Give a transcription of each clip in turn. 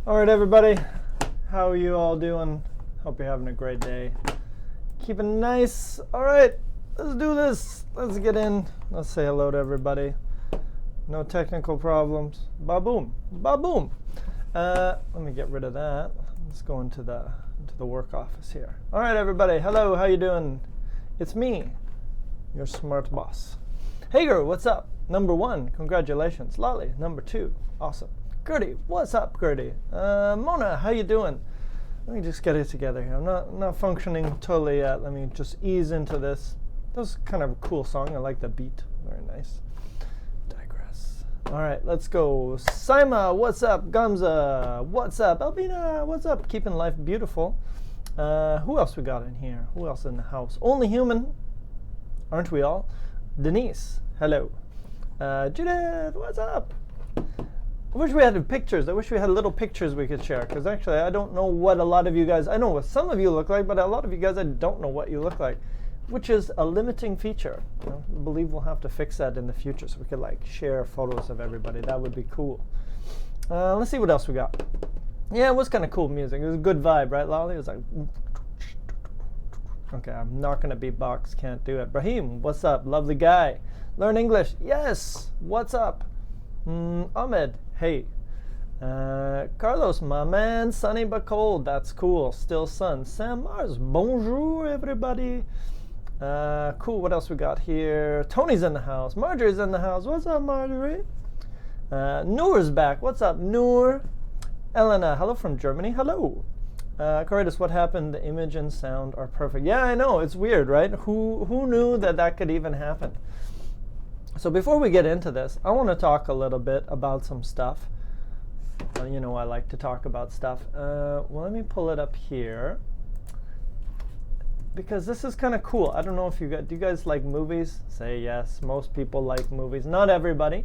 All right, everybody. How are you all doing? Hope you're having a great day. Keeping nice. All right, let's do this. Let's get in. Let's say hello to everybody. No technical problems. Ba-boom. Ba-boom. Let me get rid of that. Let's go into the work office here. All right, everybody. Hello. How you doing? It's me, your smart boss. Hager, what's up? Number 1, congratulations. Lolly, number 2, awesome. Gertie, what's up, Gertie? Mona, how you doing? Let me just get it together here. I'm not functioning totally yet. Let me just ease into this. That was kind of a cool song. I like the beat. Very nice. Digress. All right, let's go. Sima, what's up? Gamza, what's up? Albina, what's up? Keeping life beautiful. Who else we got in here? Who else in the house? Only human, aren't we all? Denise, hello. Judith, what's up? I wish we had pictures. I wish we had little pictures we could share, because actually I don't know what a lot of you guys, I know what some of you look like, but a lot of you guys I don't know what you look like, which is a limiting feature. I believe we'll have to fix that in the future so we could like share photos of everybody. That would be cool. Let's see what else we got. Yeah, it was kind of cool music. It was a good vibe, right, Lolly? It was like, okay, I'm not going to beatbox, can't do it. Brahim, what's up? Lovely guy. Learn English. Yes, what's up? Ahmed, hey. Carlos, my man, sunny but cold. That's cool. Still sun. Sam Mars, bonjour, everybody. Cool, what else we got here? Tony's in the house. Marjorie's in the house. What's up, Marjorie? Noor's back. What's up, Noor? Elena, hello from Germany. Hello. Caritas, what happened? The image and sound are perfect. Yeah, I know. It's weird, right? Who knew that could even happen? So before we get into this, I want to talk a little bit about some stuff. You know, I like to talk about stuff. Well, let me pull it up here, because this is kind of cool. I don't know if do you guys like movies? Say yes. Most people like movies. Not everybody.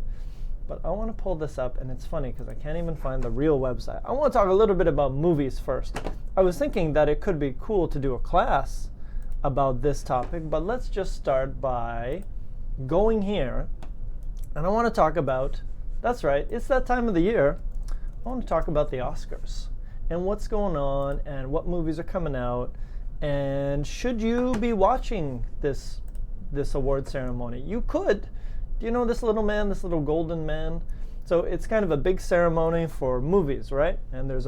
But I want to pull this up, and it's funny because I can't even find the real website. I want to talk a little bit about movies first. I was thinking that it could be cool to do a class about this topic, but let's just start by going here, and I want to talk about, that's right, it's that time of the year. I want to talk about the Oscars and what's going on and what movies are coming out, and should you be watching this award ceremony? You could. Do you know this little man, this little golden man? So it's kind of a big ceremony for movies, right? And there's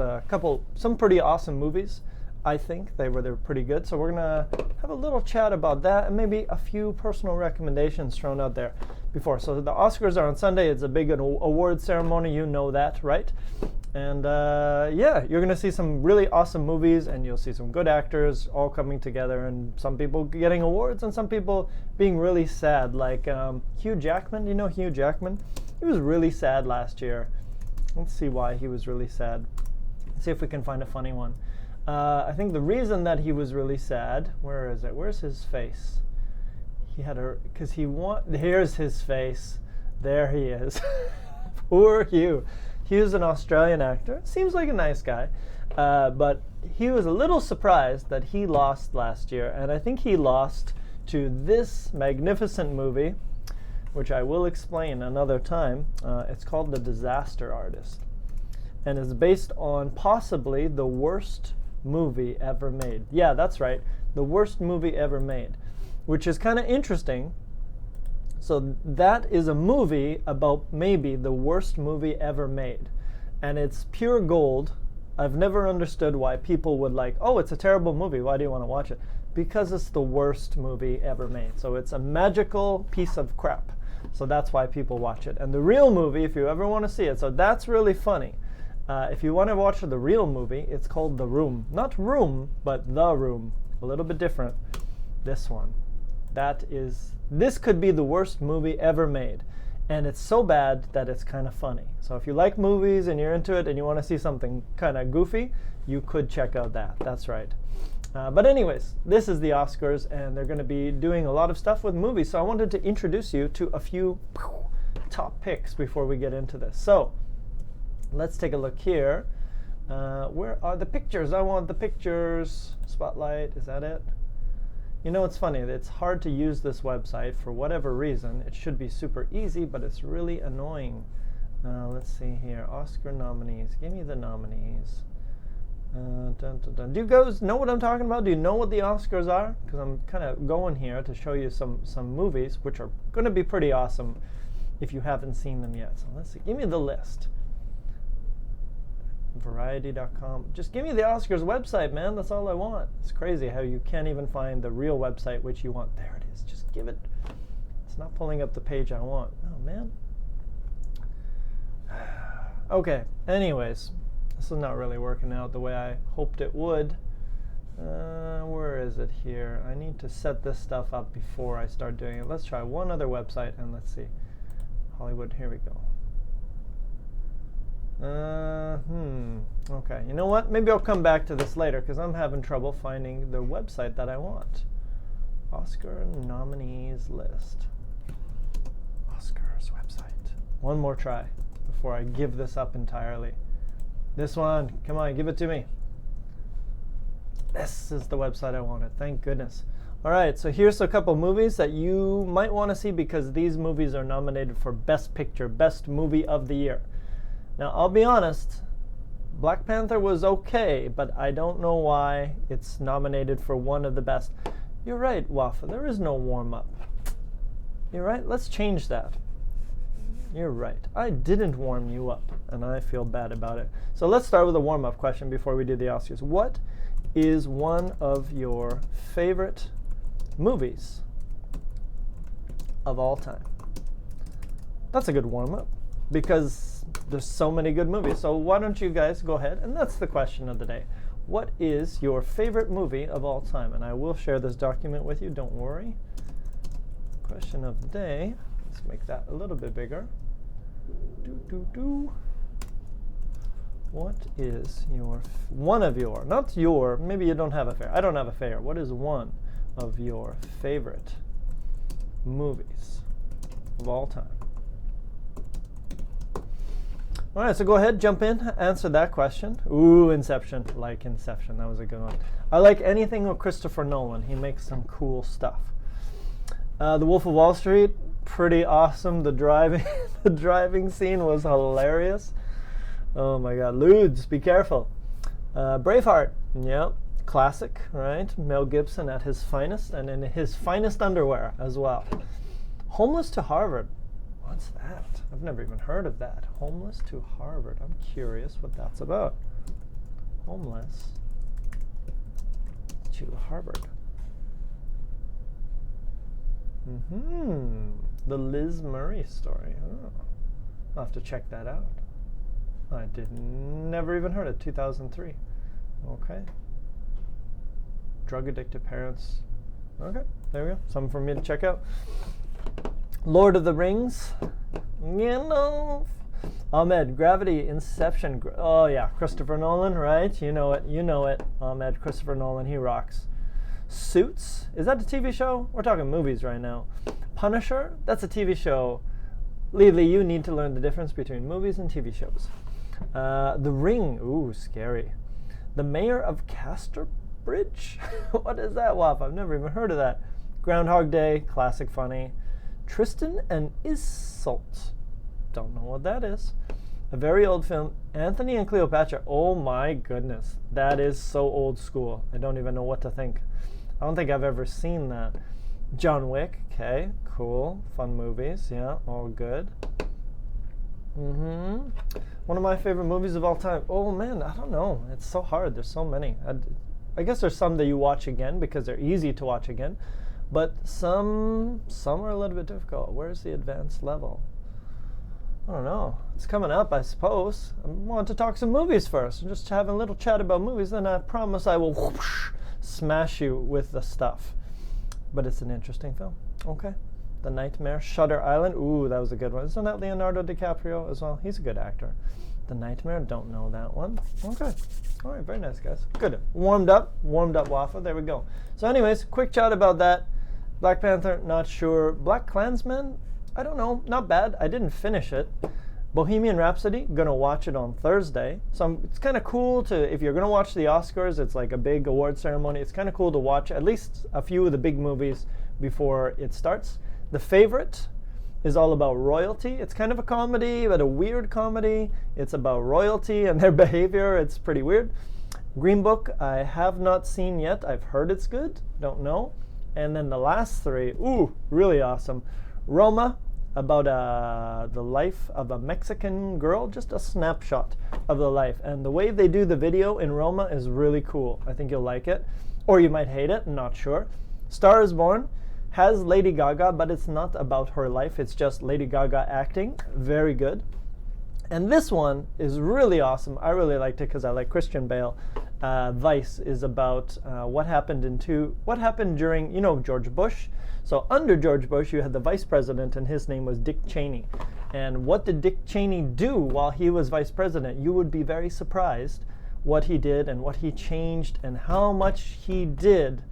some pretty awesome movies. I think they're pretty good. So we're gonna have a little chat about that and maybe a few personal recommendations thrown out there before. So the Oscars are on Sunday. It's a big award ceremony. You know that, right? And yeah, you're gonna see some really awesome movies, and you'll see some good actors all coming together, and some people getting awards and some people being really sad, like Hugh Jackman. You know Hugh Jackman? He was really sad last year. Let's see why he was really sad. Let's see if we can find a funny one. I think the reason that he was really sad, where is it? Where's his face? He had here's his face. There he is. Poor Hugh. Hugh's an Australian actor. Seems like a nice guy. But he was a little surprised that he lost last year. And I think he lost to this magnificent movie, which I will explain another time. It's called The Disaster Artist. And is based on possibly the worst movie ever made. Yeah, that's right. The worst movie ever made, which is kind of interesting. So that is a movie about maybe the worst movie ever made. And it's pure gold. I've never understood why people would like, oh, it's a terrible movie. Why do you want to watch it? Because it's the worst movie ever made. So it's a magical piece of crap. So that's why people watch it. And the real movie, if you ever want to see it, so that's really funny. If you want to watch the real movie, it's called The Room. Not Room, but The Room. A little bit different. This one. This could be the worst movie ever made. And it's so bad that it's kind of funny. So if you like movies and you're into it and you want to see something kind of goofy, you could check out that. That's right. But anyways, this is the Oscars, and they're going to be doing a lot of stuff with movies. So I wanted to introduce you to a few top picks before we get into this. So let's take a look here. Where are the pictures? I want the pictures. Spotlight, is that it? You know, it's funny. It's hard to use this website for whatever reason. It should be super easy, but it's really annoying. Let's see here. Oscar nominees. Give me the nominees. Dun, dun, dun. Do you guys know what I'm talking about? Do you know what the Oscars are? Because I'm kind of going here to show you some movies, which are going to be pretty awesome if you haven't seen them yet. So let's see. Give me the list. Variety.com. Just give me the Oscars website, man. That's all I want. It's crazy how you can't even find the real website which you want. There it is. Just give it. It's not pulling up the page I want. Oh, man. Okay. Anyways. This is not really working out the way I hoped it would. Where is it here? I need to set this stuff up before I start doing it. Let's try one other website and let's see. Hollywood, here we go. Okay, you know what? Maybe I'll come back to this later because I'm having trouble finding the website that I want. Oscar nominees list. Oscars website. One more try before I give this up entirely. This one, come on, give it to me. This is the website I wanted, thank goodness. All right, so here's a couple movies that you might want to see because these movies are nominated for Best Picture, Best Movie of the Year. Now, I'll be honest, Black Panther was okay, but I don't know why it's nominated for one of the best. You're right, Wafa, there is no warm-up. You're right, let's change that. You're right. I didn't warm you up, and I feel bad about it. So let's start with a warm-up question before we do the Oscars. What is one of your favorite movies of all time? That's a good warm-up because there's so many good movies. So why don't you guys go ahead, and that's the question of the day. What is your favorite movie of all time? And I will share this document with you, don't worry. Question of the day. Let's make that a little bit bigger. What is your, not your, maybe you don't have a favorite. I don't have a favorite. What is one of your favorite movies of all time? All right, so go ahead, jump in, answer that question. Ooh, Inception. Like Inception, that was a good one. I like anything with Christopher Nolan. He makes some cool stuff. The Wolf of Wall Street, pretty awesome. The driving scene was hilarious. Oh my God, Ludes, be careful. Braveheart, yeah, classic, right? Mel Gibson at his finest and in his finest underwear as well. Homeless to Harvard, what's that? I've never even heard of that. Homeless to Harvard, I'm curious what that's about. Homeless to Harvard. The Liz Murray story. Oh, I'll have to check that out. I never even heard of 2003. Okay. Drug addicted parents. Okay, there we go. Something for me to check out. Lord of the Rings. You know. Ahmed, Gravity, Inception. Oh yeah, Christopher Nolan, right? You know it. You know it. Ahmed, Christopher Nolan, he rocks. Suits. Is that a TV show? We're talking movies right now. Punisher. That's a TV show. Lily, you need to learn the difference between movies and TV shows. The Ring. Ooh, scary. The Mayor of Casterbridge. What is that, Waf? I've never even heard of that. Groundhog Day. Classic funny. Tristan and Isolde. Don't know what that is. A very old film. Anthony and Cleopatra. Oh my goodness. That is so old school. I don't even know what to think. I don't think I've ever seen that. John Wick. Okay, cool. Fun movies. Yeah, all good. One of my favorite movies of all time. Oh man, I don't know. It's so hard. There's so many. I guess there's some that you watch again because they're easy to watch again. But some are a little bit difficult. Where's the advanced level? I don't know. It's coming up, I suppose. I want to talk some movies first. Just having a little chat about movies, then I promise I will whoosh, smash you with the stuff. But it's an interesting film. Okay. The Nightmare, Shutter Island. Ooh, that was a good one. Isn't that Leonardo DiCaprio as well? He's a good actor. The Nightmare, don't know that one. Okay. All right, very nice, guys. Good. Warmed up waffle. There we go. So anyways, quick chat about that. Black Panther, not sure. Black Klansman, I don't know. Not bad. I didn't finish it. Bohemian Rhapsody, gonna watch it on Thursday. So it's kind of cool to, if you're gonna watch the Oscars, it's like a big award ceremony. It's kind of cool to watch at least a few of the big movies before it starts. The Favorite, is all about royalty. It's kind of a comedy, but a weird comedy. It's about royalty and their behavior. It's pretty weird. Green Book, I have not seen yet. I've heard it's good. Don't know. And then the last three, ooh, really awesome. Roma, about the life of a Mexican girl, just a snapshot of the life. And the way they do the video in Roma is really cool. I think you'll like it. Or you might hate it, not sure. Star is Born has Lady Gaga, but it's not about her life. It's just Lady Gaga acting. Very good. And this one is really awesome. I really liked it because I like Christian Bale. Vice is about what happened during, George Bush. So under George Bush, you had the vice president, and his name was Dick Cheney. And what did Dick Cheney do while he was vice president? You would be very surprised what he did and what he changed and how much he did,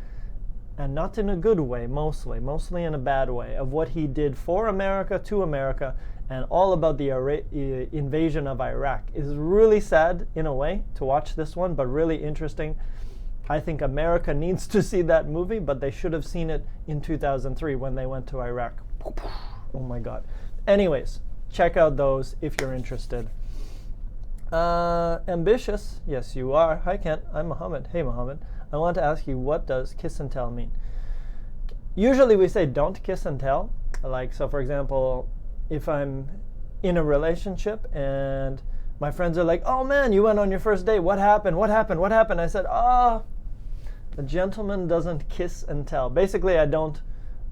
and not in a good way, mostly in a bad way, of what he did for America, to America, and all about the invasion of Iraq. Is really sad in a way to watch this one, but really interesting. I think America needs to see that movie, but they should have seen it in 2003 when they went to Iraq. Oh my God. Anyways, check out those if you're interested. Ambitious, yes you are. Hi Kent, I'm Mohammed. Hey Mohammed. I want to ask you, what does kiss and tell mean? Usually we say don't kiss and tell. Like, so for example, if I'm in a relationship and my friends are like, oh man, you went on your first date. What happened? What happened? What happened? I said, a gentleman doesn't kiss and tell. Basically, I don't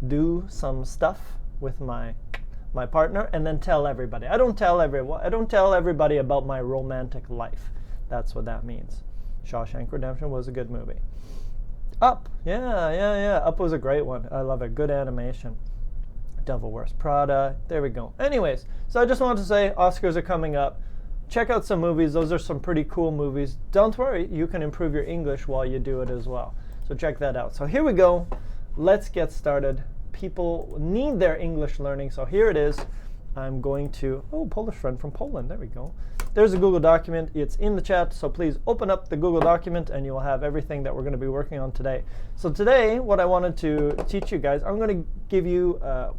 do some stuff with my partner and then tell everybody. I don't tell everybody about my romantic life. That's what that means. Shawshank Redemption was a good movie. Up, yeah. Up was a great one. I love it. Good animation. Devil Wears Prada. There we go. Anyways, so I just wanted to say Oscars are coming up. Check out some movies. Those are some pretty cool movies. Don't worry, you can improve your English while you do it as well. So check that out. So here we go. Let's get started. People need their English learning, so here it is. I'm going to, Polish friend from Poland. There we go. There's a Google document. It's in the chat, so please open up the Google document and you'll have everything that we're going to be working on today. So today, what I wanted to teach you guys, I'm going to give you a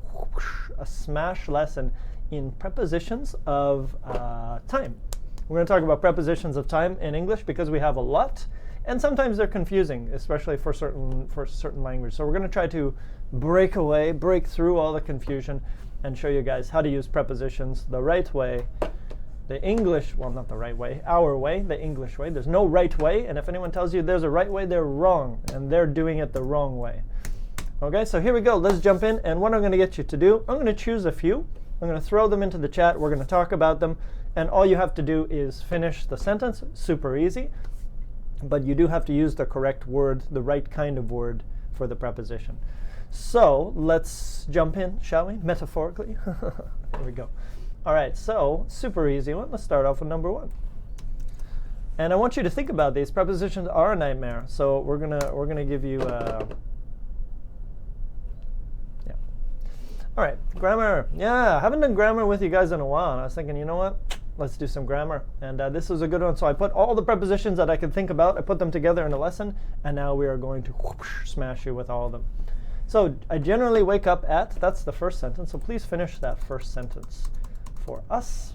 smash lesson in prepositions of time. We're going to talk about prepositions of time in English because we have a lot, and sometimes they're confusing, especially for certain language. So we're going to try to break through all the confusion and show you guys how to use prepositions the right way. The English, well, not the right way, our way, the English way. There's no right way, and if anyone tells you there's a right way, they're wrong, and they're doing it the wrong way. Okay, so here we go. Let's jump in, and what I'm going to get you to do, I'm going to choose a few. I'm going to throw them into the chat. We're going to talk about them, and all you have to do is finish the sentence. Super easy, but you do have to use the correct word, the right kind of word for the preposition. So let's jump in, shall we? Metaphorically. Here we go. All right, so super easy one. Let's start off with number one. And I want you to think about these. Prepositions are a nightmare. So we're gonna give you yeah. All right, grammar. Yeah, I haven't done grammar with you guys in a while, and I was thinking, you know what? Let's do some grammar. And this is a good one. So I put all the prepositions that I could think about. I put them together in a lesson, and now we are going to smash you with all of them. So I generally wake up at, that's the first sentence, so please finish that first sentence for us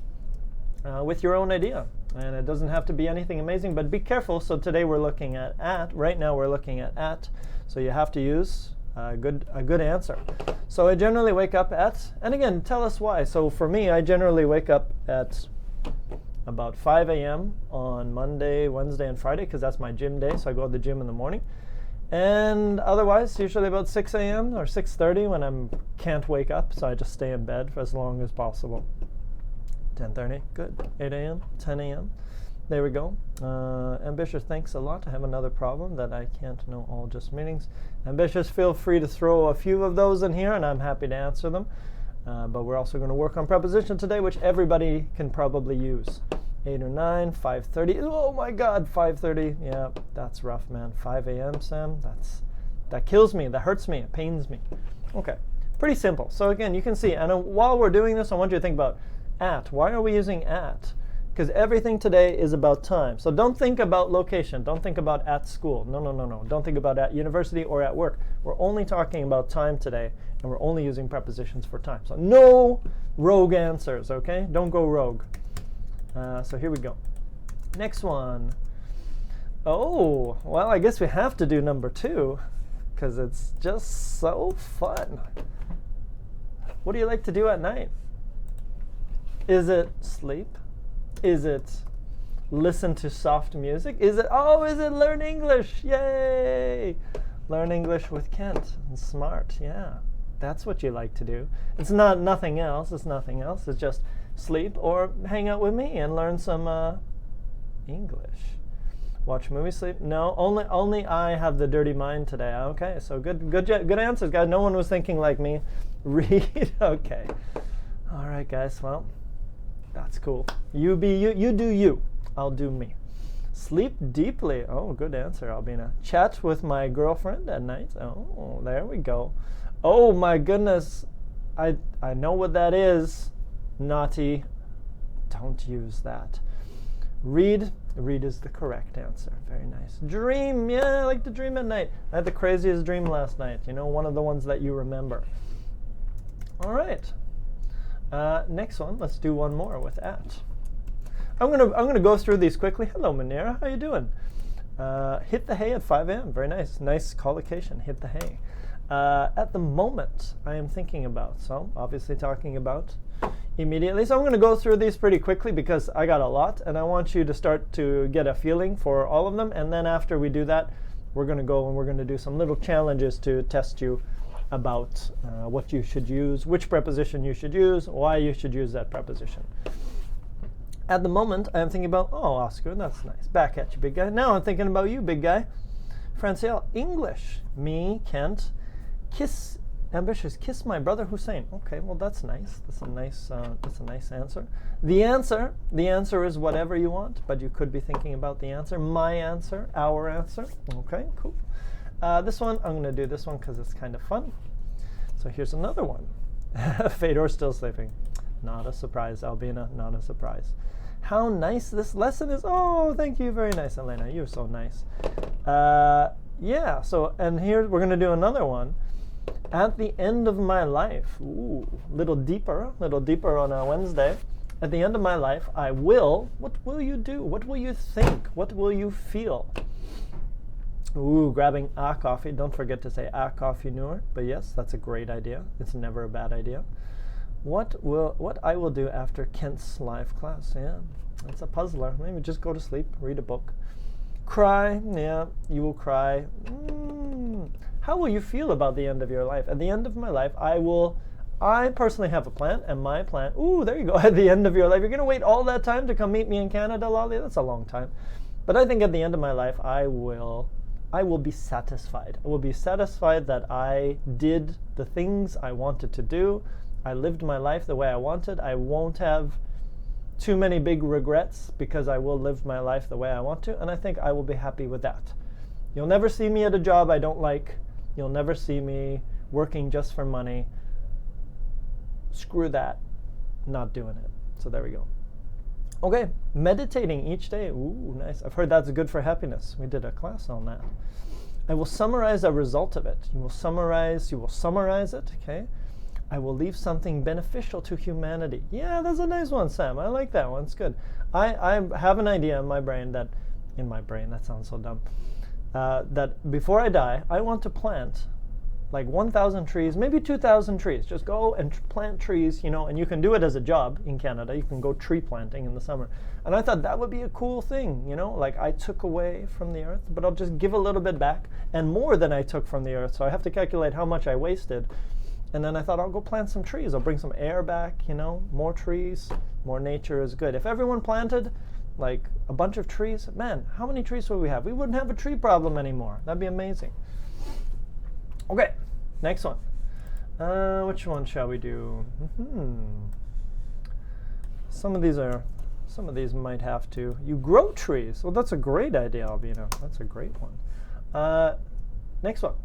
with your own idea. And it doesn't have to be anything amazing, but be careful. So today we're looking at, right now we're looking at, so you have to use a good answer. So I generally wake up at, and again, tell us why. So for me, I generally wake up at about 5 a.m. on Monday, Wednesday, and Friday, because that's my gym day, so I go to the gym in the morning. And otherwise, usually about 6 a.m. or 6:30 when I can't wake up, so I just stay in bed for as long as possible. 10:30, good. 8 a.m., 10 a.m. There we go. Ambitious, thanks a lot. I have another problem that I can't know all just meanings. Ambitious, feel free to throw a few of those in here, and I'm happy to answer them. But we're also going to work on preposition today, which everybody can probably use. 8 or 9, 5:30. Oh my God, 5:30. Yeah, that's rough, man. 5 a.m., Sam. That kills me. That hurts me. It pains me. Okay, pretty simple. So again, you can see, and while we're doing this, I want you to think about at. Why are we using at? Because everything today is about time. So don't think about location. Don't think about at school. No. Don't think about at university or at work. We're only talking about time today. And we're only using prepositions for time. So no rogue answers, okay? Don't go rogue. So here we go. Next one. Oh, well, I guess we have to do number 2 because it's just so fun. What do you like to do at night? Is it sleep? Is it listen to soft music? Is it learn English? Yay! Learn English with Kent and Smrt, yeah. That's what you like to do. It's not nothing else. It's nothing else. It's just sleep or hang out with me and learn some English. Watch movies, sleep. No, only I have the dirty mind today. Okay, so good answers, guys. No one was thinking like me. Read. Okay. All right, guys. Well, that's cool. You be you. You do you. I'll do me. Sleep deeply. Oh, good answer, Albina. Chat with my girlfriend at night. Oh, there we go. Oh my goodness. I know what that is. Naughty. Don't use that. Read. Read is the correct answer. Very nice. Dream. Yeah, I like to dream at night. I had the craziest dream last night. You know, one of the ones that you remember. All right. Next one. Let's do one more with at. I'm gonna go through these quickly. Hello, Manera. How you doing? Hit the hay at 5 a.m. Very nice. Nice collocation. Hit the hay. At the moment, I am thinking about. So obviously talking about immediately. So I'm going to go through these pretty quickly because I got a lot, and I want you to start to get a feeling for all of them. And then after we do that, we're going to go and we're going to do some little challenges to test you about what you should use, which preposition you should use, why you should use that preposition. At the moment, I'm thinking about, oh, Oscar, that's nice. Back at you, big guy. Now I'm thinking about you, big guy. Franciel, English. Me, Kent. Kiss, ambitious. Kiss my brother Hussein. Okay, well that's nice. That's a nice answer. The answer is whatever you want, but you could be thinking about the answer. My answer, our answer. Okay, cool. This one, I'm going to do this one because it's kind of fun. So here's another one. Fedor's still sleeping. Not a surprise, Albina. Not a surprise. How nice this lesson is. Oh, thank you. Very nice, Elena. You're so nice. Yeah, so, and here we're going to do another one. At the end of my life, ooh, little deeper on a Wednesday. At the end of my life, I will, what will you do? What will you think? What will you feel? Ooh, grabbing a coffee. Don't forget to say a coffee nur. But yes, that's a great idea. It's never a bad idea. What I will do after Kent's live class. Yeah, it's a puzzler. Maybe just go to sleep, read a book. Cry. Yeah, you will cry. How will you feel about the end of your life? At the end of my life, I personally have a plan, and my plan, ooh, there you go, at the end of your life. You're going to wait all that time to come meet me in Canada, Lolly? That's a long time. But I think at the end of my life, I will be satisfied. I will be satisfied that I did the things I wanted to do. I lived my life the way I wanted. I won't have too many big regrets because I will live my life the way I want to, and I think I will be happy with that. You'll never see me at a job I don't like. You'll never see me working just for money. Screw that. Not doing it. So there we go. Okay, meditating each day. Ooh, nice. I've heard that's good for happiness. We did a class on that. I will summarize a result of it. You will summarize it, okay? I will leave something beneficial to humanity. Yeah, that's a nice one, Sam. I like that one. It's good. I have an idea in my brain, that sounds so dumb. That before I die, I want to plant like 1,000 trees, maybe 2,000 trees. Just go and plant trees, and you can do it as a job in Canada. You can go tree planting in the summer. And I thought that would be a cool thing, like I took away from the earth, but I'll just give a little bit back, and more than I took from the earth. So I have to calculate how much I wasted. And then I thought, I'll go plant some trees. I'll bring some air back, more trees, more nature is good. If everyone planted like a bunch of trees, man, how many trees would we have? We wouldn't have a tree problem anymore. That'd be amazing. Okay, next one. Which one shall we do? Some of these might have to. You grow trees. Well, that's a great idea, Albina. That's a great one. Next one.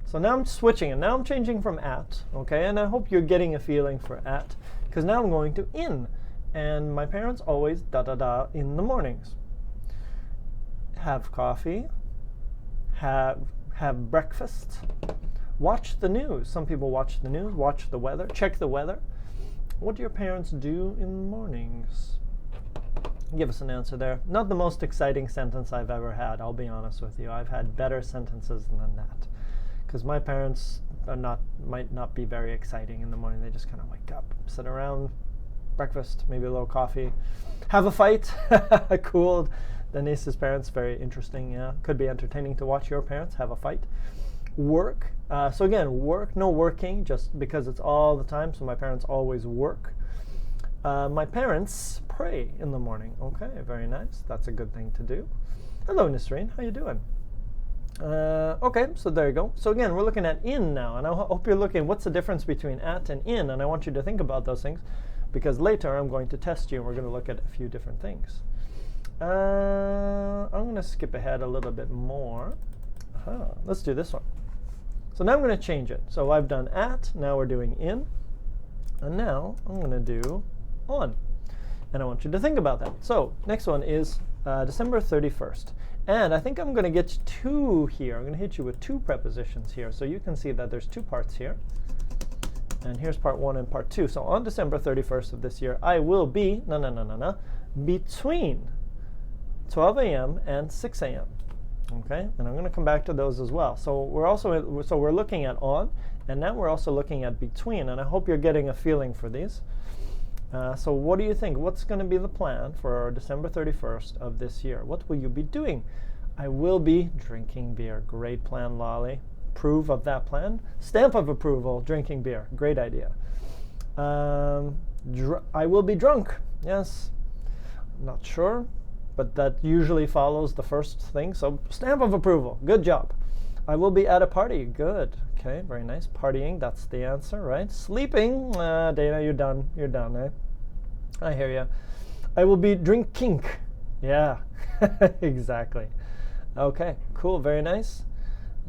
So now I'm switching, and now I'm changing from at, okay? And I hope you're getting a feeling for at, because now I'm going to in. And my parents always da-da-da in the mornings. Have coffee, have breakfast, Watch the news. Some people watch the news, watch the weather, check the weather. What do your parents do in the mornings? Give us an answer there. Not the most exciting sentence I've ever had, I'll be honest with you. I've had better sentences than that. Because my parents might not be very exciting in the morning. They just kind of wake up, sit around, breakfast, maybe a little coffee, have a fight. Cool. Denise's parents, very interesting. Yeah, could be entertaining to watch your parents have a fight. Work. So again, work, no working, just because it's all the time. So my parents always work. My parents pray in the morning. Okay, very nice. That's a good thing to do. Hello, Nisreen. How you doing? Okay, so there you go. So again, we're looking at in now, and I hope you're looking, what's the difference between at and in, and I want you to think about those things, because later I'm going to test you, and we're going to look at a few different things. I'm going to skip ahead a little bit more. Let's do this one. So now I'm going to change it. So I've done at, now we're doing in, and now I'm going to do on. And I want you to think about that. So next one is December 31st. And I think I'm going to get two here. I'm going to hit you with two prepositions here. So you can see that there's two parts here. And here's part one and part two. So on December 31st of this year, I will be, between 12 a.m. and 6 a.m. Okay, and I'm going to come back to those as well. So we're looking at on, and now we're also looking at between. And I hope you're getting a feeling for these. So what do you think? What's going to be the plan for December 31st of this year? What will you be doing? I will be drinking beer. Great plan, Lolly. Approve of that plan. Stamp of approval, drinking beer. Great idea. I will be drunk. Yes. Not sure, but that usually follows the first thing. So stamp of approval. Good job. I will be at a party. Good. Okay, very nice. Partying, that's the answer, right? Sleeping. Dana, you're done. You're done, eh? I hear you. I will be drinking. Yeah, exactly. Okay, cool. Very nice.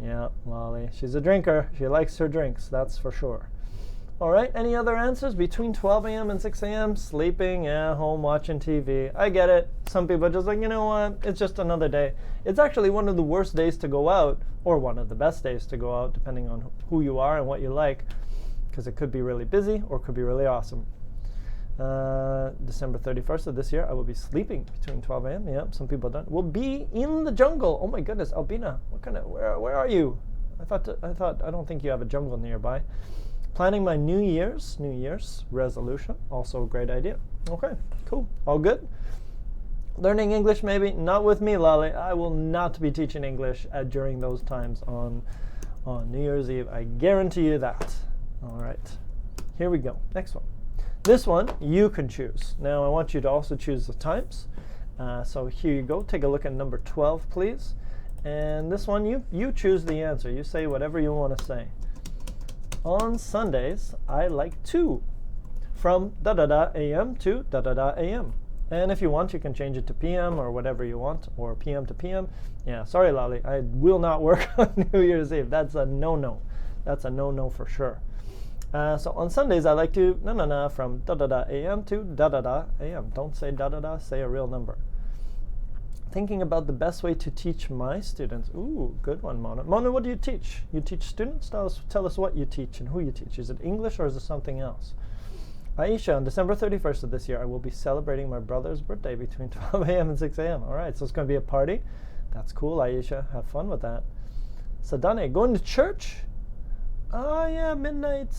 Yeah, Lolly. She's a drinker. She likes her drinks, that's for sure. All right, any other answers? Between 12 a.m. and 6 a.m., sleeping, yeah, home, watching TV. I get it. Some people are just like, you know what? It's just another day. It's actually one of the worst days to go out, or one of the best days to go out, depending on who you are and what you like, because it could be really busy or it could be really awesome. December 31st of this year, I will be sleeping between 12 a.m. Yep, some people don't. We'll be in the jungle. Oh my goodness, Albina, where are you? I don't think you have a jungle nearby. Planning my New Year's resolution, also a great idea. Okay, cool, all good. Learning English maybe, not with me, Lolly. I will not be teaching English during those times on New Year's Eve. I guarantee you that. All right, here we go, next one. This one, you can choose. Now I want you to also choose the times. So here you go, take a look at number 12, please. And this one, you choose the answer. You say whatever you want to say. On Sundays, I like to, from da-da-da a.m. to da-da-da a.m. And if you want, you can change it to p.m. or whatever you want, or p.m. to p.m. Yeah, sorry, Lolly, I will not work on New Year's Eve. That's a no-no. That's a no-no for sure. So on Sundays, I like to, from da-da-da a.m. to da-da-da a.m. Don't say da-da-da, say a real number. Thinking about the best way to teach my students. Ooh, good one, Mona. Mona, what do you teach? You teach students? Tell us what you teach and who you teach. Is it English or is it something else? Aisha, on December 31st of this year, I will be celebrating my brother's birthday between 12 a.m. and 6 a.m. All right, so it's going to be a party. That's cool, Aisha. Have fun with that. Sadane, going to church? Oh, yeah, midnight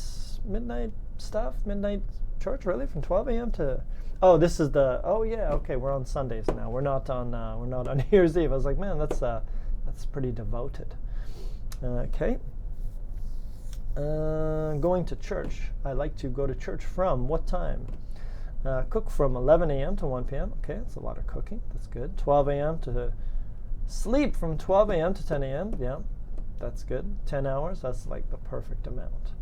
stuff, midnight church, really? From 12 a.m. to... Oh, this is the... Oh, yeah, okay, we're on Sundays now. We're not on New Year's Eve. I was like, man, that's pretty devoted. Okay. Going to church. I like to go to church from what time? Cook from 11 a.m. to 1 p.m. Okay, that's a lot of cooking. That's good. 12 a.m. to sleep from 12 a.m. to 10 a.m. Yeah, that's good. 10 hours, that's like the perfect amount.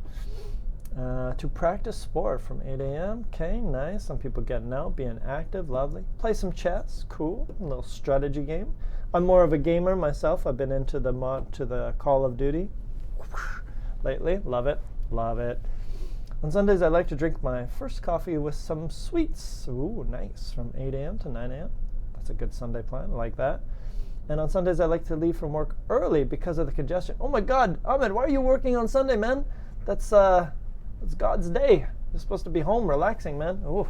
To practice sport from 8 a.m. Okay, nice. Some people getting out, being active, lovely. Play some chess, cool. A little strategy game. I'm more of a gamer myself. I've been into the Call of Duty lately. Love it, love it. On Sundays, I like to drink my first coffee with some sweets. Ooh, nice. From 8 a.m. to 9 a.m. That's a good Sunday plan. I like that. And on Sundays, I like to leave from work early because of the congestion. Oh my God, Ahmed, why are you working on Sunday, man? That's God's day. You're supposed to be home relaxing, man. Ooh.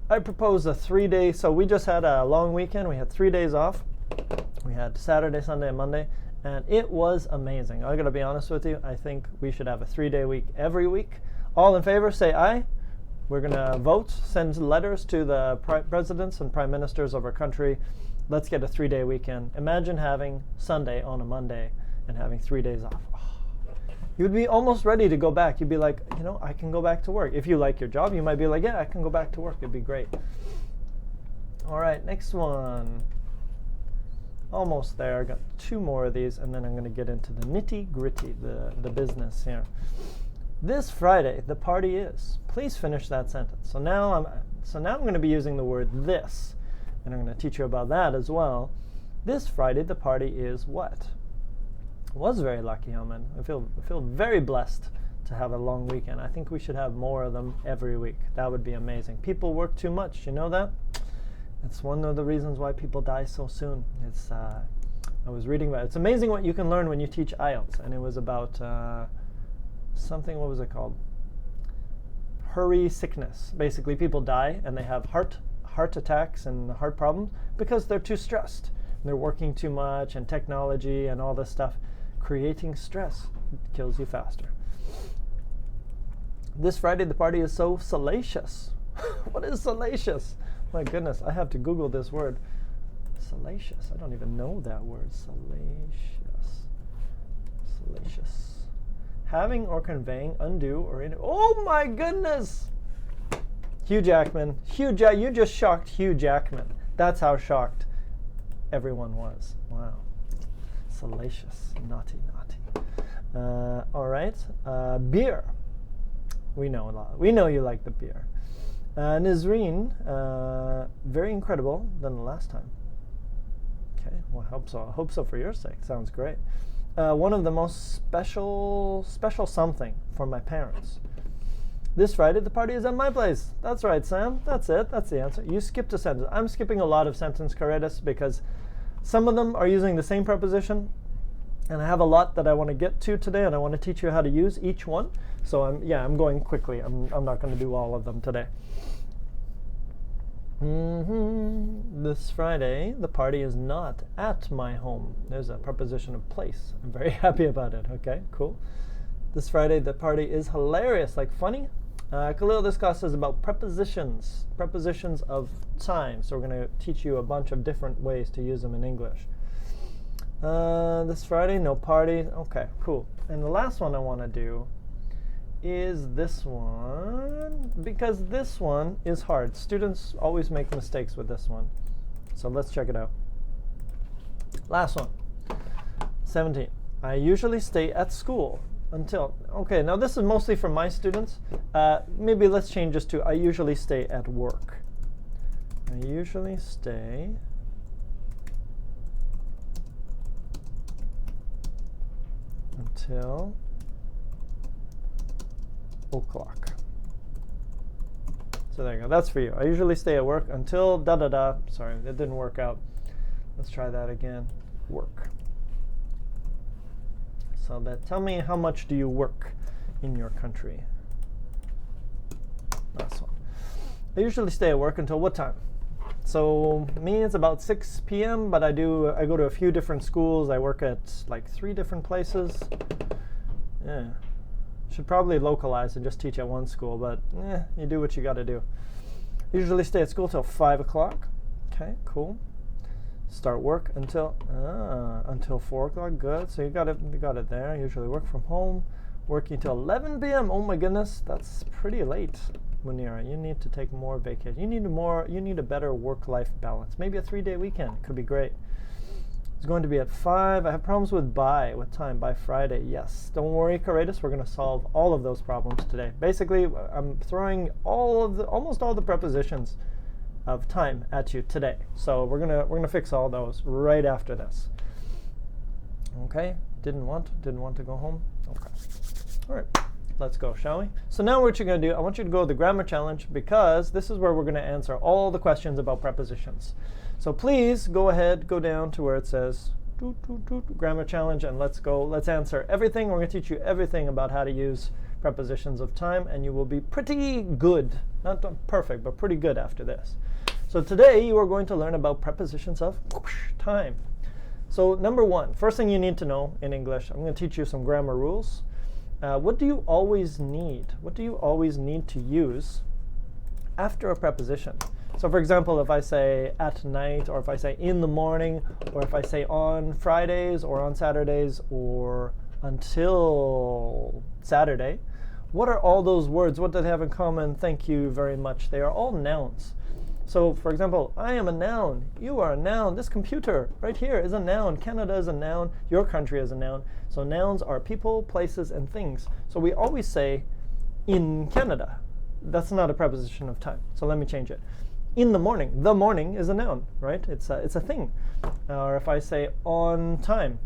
I propose a 3-day, so we just had a long weekend. We had 3 days off. We had Saturday, Sunday, and Monday, and it was amazing. I gotta be honest with you. I think we should have a 3-day week every week. All in favor, say aye. We're gonna vote, send letters to the presidents and prime ministers of our country. Let's get a 3-day weekend. Imagine having Sunday on a Monday and having 3 days off. Oh. You'd be almost ready to go back. You'd be like, you know, I can go back to work. If you like your job, you might be like, yeah, I can go back to work. It'd be great. All right, next one. Almost there. I got 2 more of these, and then I'm going to get into the nitty-gritty, the business here. This Friday, the party is. Please finish that sentence. So now I'm going to be using the word this, and I'm going to teach you about that as well. This Friday, the party is what? Was very lucky, Ahmed. I feel very blessed to have a long weekend. I think we should have more of them every week. That would be amazing. People work too much. You know that? It's one of the reasons why people die so soon. It's I was reading about it. It's amazing what you can learn when you teach IELTS, and it was about something. What was it called? Hurry sickness. Basically, people die and they have heart attacks and heart problems because they're too stressed. They're working too much, and technology and all this stuff. Creating stress kills you faster. This Friday, the party is so salacious. What is salacious? My goodness, I have to Google this word. Salacious. I don't even know that word. Salacious. Salacious. Having or conveying undue or oh my goodness! Hugh Jackman. You just shocked Hugh Jackman. That's how shocked everyone was. Wow. Salacious. Naughty. All right. Beer. We know a lot. We know you like the beer. Nazreen, very incredible than the last time. Okay, well, I hope so for your sake. Sounds great. One of the most special something for my parents. This Friday, the party is at my place. That's right, Sam. That's it. That's the answer. You skipped a sentence. I'm skipping a lot of sentence correctness because some of them are using the same preposition, and I have a lot that I want to get to today, and I want to teach you how to use each one. So I'm going quickly. I'm not going to do all of them today. This Friday, the party is not at my home. There's a preposition of place. I'm very happy about it. Okay, cool. This Friday, the party is hilarious, like funny. Khalil, this class is about prepositions of time. So we're going to teach you a bunch of different ways to use them in English. This Friday, no party. Okay, cool. And the last one I want to do is this one, because this one is hard. Students always make mistakes with this one. So let's check it out. Last one. 17. I usually stay at school until. Okay, now this is mostly for my students. Maybe let's change this to I usually stay at work. I usually stay until o'clock. So there you go. That's for you. I usually stay at work until da-da-da. Sorry, that didn't work out. Let's try that again. Work. So tell me, how much do you work in your country? Last one. I usually stay at work until what time? So me, it's about 6 p.m., but I go to a few different schools. I work at like 3 different places. Yeah. Should probably localize and just teach at one school, but you do what you got to do. Usually stay at school till 5 o'clock. Okay, cool. Start work until 4 o'clock. Good. So you got it there. Usually work from home, working till 11 p.m. Oh my goodness, that's pretty late, Munira. You need to take more vacation. You need a better work-life balance. Maybe a 3-day weekend could be great. It's going to be at 5. I have problems with time by Friday. Yes. Don't worry, Caratus. We're going to solve all of those problems today. Basically, I'm throwing almost all the prepositions of time at you today. So we're gonna fix all those right after this. Okay. Didn't want to go home. Okay. All right. Let's go, shall we? So now what you're going to do, I want you to go to the grammar challenge, because this is where we're going to answer all the questions about prepositions. So please go ahead, go down to where it says grammar challenge, and let's answer everything. We're going to teach you everything about how to use prepositions of time, and you will be pretty good, not perfect, but pretty good after this. So today you are going to learn about prepositions of time. So number one, first thing you need to know in English, I'm going to teach you some grammar rules. What do you always need? What do you always need to use after a preposition? So for example, if I say at night, or if I say in the morning, or if I say on Fridays, or on Saturdays, or until Saturday, what are all those words? What do they have in common? Thank you very much. They are all nouns. So for example, I am a noun. You are a noun. This computer right here is a noun. Canada is a noun. Your country is a noun. So nouns are people, places, and things. So we always say in Canada. That's not a preposition of time. So let me change it. In the morning is a noun, right? It's a thing. Or if I say on time,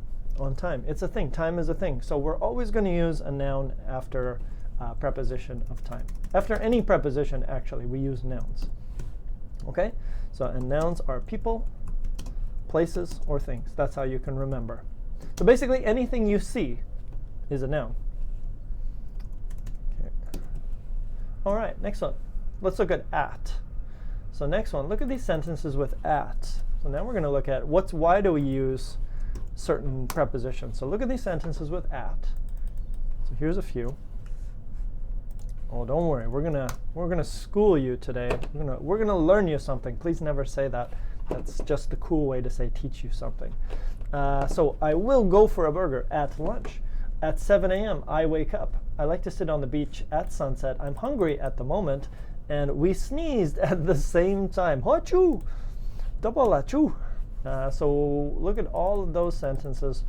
it's a thing. Time is a thing. So we're always going to use a noun after a preposition of time. After any preposition, actually, we use nouns. Okay? So, and nouns are people, places, or things. That's how you can remember. So basically, anything you see is a noun. Okay. All right, next one. Let's look at. So next one, look at these sentences with at. So now we're going to look at why do we use certain prepositions. So look at these sentences with at. So here's a few. Oh, don't worry. We're gonna school you today. We're gonna learn you something. Please never say that. That's just the cool way to say teach you something. So I will go for a burger at lunch. At 7 a.m. I wake up. I like to sit on the beach at sunset. I'm hungry at the moment, and we sneezed at the same time. Hachoo! Double achoo! So look at all of those sentences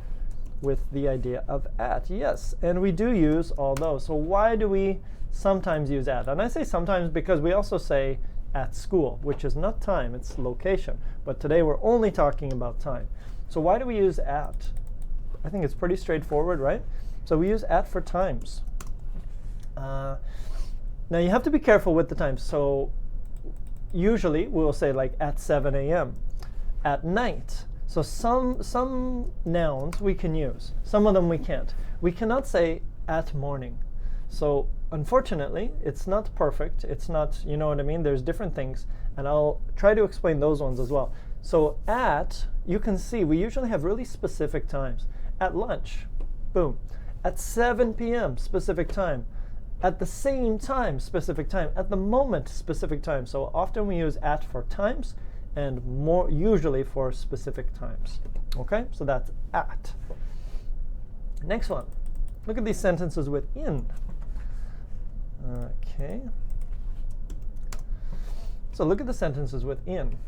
with the idea of at. Yes, and we do use all those. So why do we sometimes use at? And I say sometimes because we also say at school, which is not time, it's location. But today we're only talking about time. So why do we use at? I think it's pretty straightforward, right? So we use at for times. Now you have to be careful with the times. So usually we'll say like at 7 a.m. At night. So some nouns we can use. Some of them we can't. We cannot say at morning. So unfortunately, it's not perfect. It's not, you know what I mean? There's different things, and I'll try to explain those ones as well. So at, you can see, we usually have really specific times. At lunch, boom. At 7 p.m., specific time. At the same time, specific time. At the moment, specific time. So often we use at for times, and more usually for specific times. Okay, so that's at. Next one. Look at these sentences with in. Okay. So look at the sentences with in.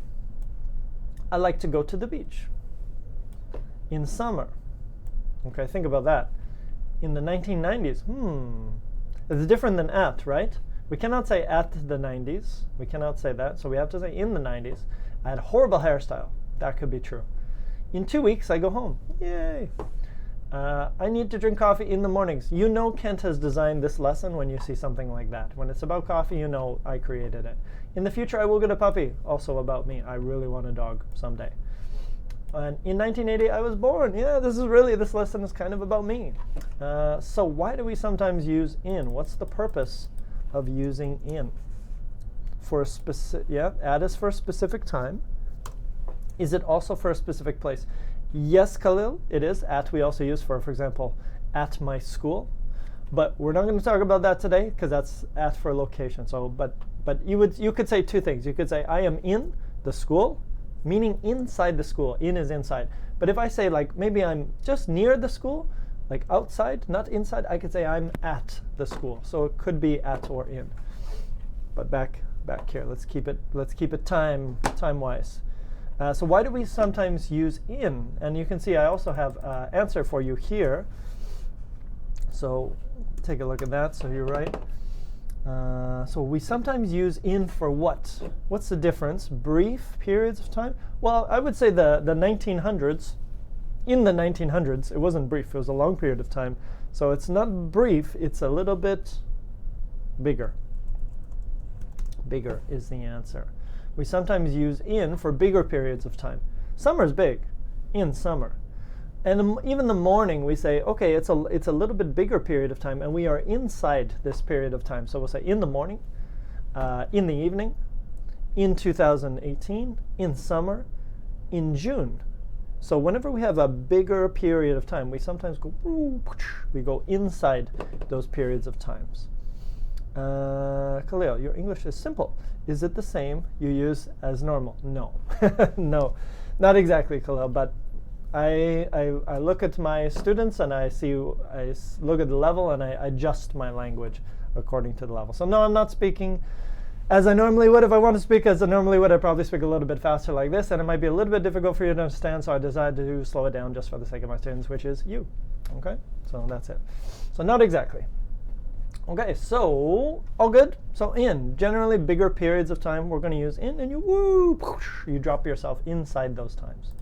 I like to go to the beach. In summer. Okay, think about that. In the 1990s. It's different than at, right? We cannot say at the 90s. We cannot say that. So we have to say in the 90s. I had a horrible hairstyle. That could be true. In 2 weeks, I go home. Yay. I need to drink coffee in the mornings. You know Kent has designed this lesson when you see something like that. When it's about coffee, you know I created it. In the future, I will get a puppy. Also about me. I really want a dog someday. And in 1980, I was born. Yeah, this lesson is kind of about me. So why do we sometimes use in? What's the purpose of using in? For a specific, at is for a specific time. Is it also for a specific place? Yes, Khalil, it is. At we also use for example, at my school. But we're not going to talk about that today because that's at for location. So, but you could say two things. You could say I am in the school, meaning inside the school. In is inside. But if I say like maybe I'm just near the school, like outside, not inside, I could say I'm at the school. So it could be at or in. But back here, let's keep it time-wise. So why do we sometimes use in? And you can see I also have an answer for you here. So take a look at that. So you're right. So we sometimes use in for what? What's the difference? Brief periods of time? Well, I would say the 1900s. In the 1900s, it wasn't brief. It was a long period of time. So it's not brief. It's a little bit bigger. Bigger is the answer. We sometimes use in for bigger periods of time. Summer's big, in summer. And even the morning, we say, okay, it's a little bit bigger period of time, and we are inside this period of time. So we'll say in the morning, in the evening, in 2018, in summer, in June. So whenever we have a bigger period of time, we sometimes go, we go inside those periods of times. Khalil, your English is simple. Is it the same you use as normal? No. No, not exactly, Khalil, but I look at my students and I look at the level and I adjust my language according to the level. So no, I'm not speaking as I normally would. If I want to speak as I normally would, I'd probably speak a little bit faster like this, and it might be a little bit difficult for you to understand, so I decided to slow it down just for the sake of my students, which is you. Okay, so that's it. So not exactly. Okay, so all good. So in, generally bigger periods of time, we're going to use in, and you drop yourself inside those times.